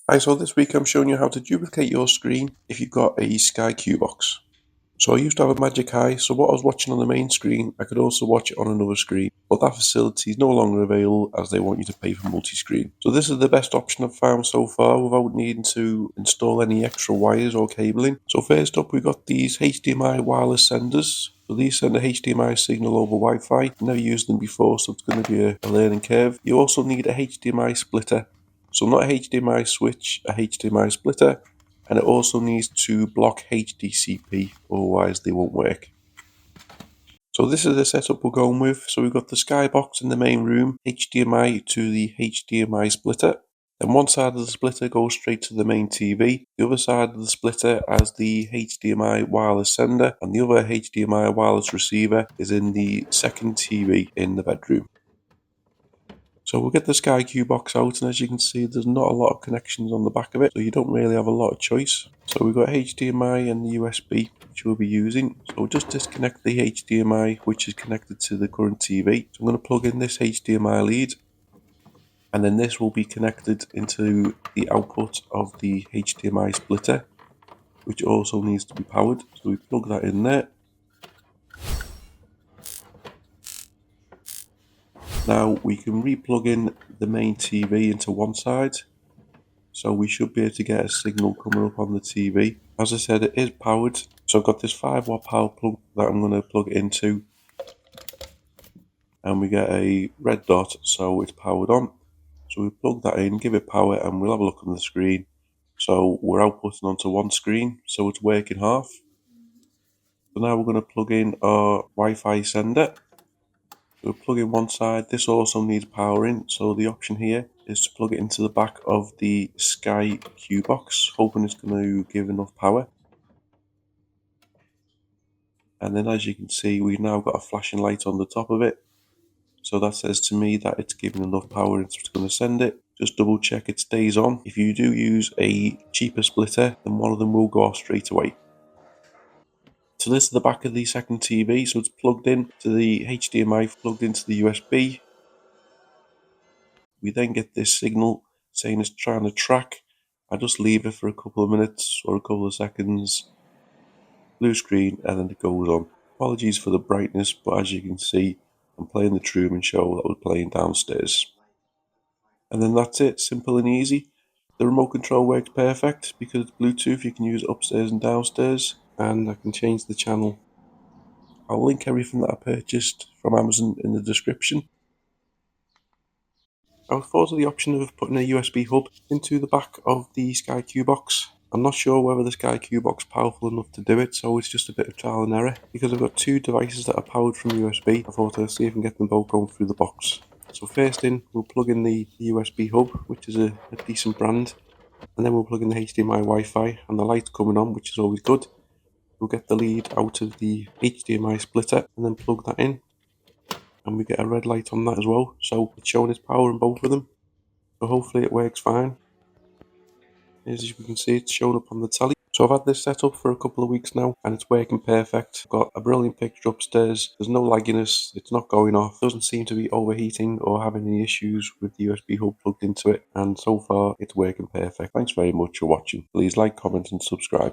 Hi, so this week I'm showing you how to duplicate your screen if you've got a Sky Q box. So I used to have a Magic Eye, so what I was watching on the main screen, I could also watch it on another screen, but that facility is no longer available as they want you to pay for multi-screen. So this is the best option I've found so far without needing to install any extra wires or cabling. So first up, we've got these HDMI wireless senders. So these send a HDMI signal over Wi-Fi. I've never used them before, so it's going to be a learning curve. You also need a HDMI splitter. So not a HDMI switch, a HDMI splitter, and it also needs to block HDCP, otherwise they won't work. So this is the setup we're going with. So we've got the Skybox in the main room, HDMI to the HDMI splitter. Then one side of the splitter goes straight to the main TV. The other side of the splitter has the HDMI wireless sender, and the other HDMI wireless receiver is in the second TV in the bedroom. So we'll get the Sky Q box out, and as you can see, there's not a lot of connections on the back of it, so you don't really have a lot of choice. So we've got HDMI and the USB, which we'll be using. So we'll just disconnect the HDMI, which is connected to the current TV. So I'm going to plug in this HDMI lead, and then this will be connected into the output of the HDMI splitter, which also needs to be powered. So we plug that in there. Now we can re-plug in the main TV into one side, so we should be able to get a signal coming up on the TV. As I said, it is powered, so I've got this 5-watt power plug that I'm going to plug it into, and we get a red dot, so it's powered on. So we plug that in, give it power, and we'll have a look on the screen. So we're outputting onto one screen, so it's working half. So now we're going to plug in our Wi-Fi sender. We'll plug in one side. This also needs powering, so the option here is to plug it into the back of the Sky Q box, hoping it's going to give enough power. And then as you can see, we've now got a flashing light on the top of it, so that says to me that it's giving enough power and it's going to send it. Just double check it stays on. If you do use a cheaper splitter, then one of them will go off straight away. So this is the back of the second TV, so it's plugged in to the HDMI, plugged into the USB. We then get this signal saying it's trying to track. I just leave it for a couple of minutes or a couple of seconds, blue screen, and then it goes on. Apologies for the brightness, but as you can see, I'm playing the Truman Show that was playing downstairs. And then that's it, simple and easy. The remote control works perfect because it's Bluetooth. You can use it upstairs and downstairs, and I can change the channel. I'll link everything that I purchased from Amazon in the description. I thought of the option of putting a USB hub into the back of the Sky Q box. I'm not sure whether the Sky Q box is powerful enough to do it, so it's just a bit of trial and error. Because I've got two devices that are powered from USB, I thought I'd see if I can get them both going through the box. So first in, we'll plug in the USB hub, which is a decent brand, and then we'll plug in the HDMI Wi-Fi, and the light's coming on, which is always good. We'll get the lead out of the HDMI splitter, and then plug that in, and we get a red light on that as well, so it's showing its power in both of them. So hopefully it works fine. As you can see, it's showing up on the telly. So I've had this set up for a couple of weeks now, and it's working perfect. I've got a brilliant picture upstairs. There's no lagginess. It's not going off. It doesn't seem to be overheating or having any issues with the USB hub plugged into it. And so far, it's working perfect. Thanks very much for watching. Please like, comment, and subscribe.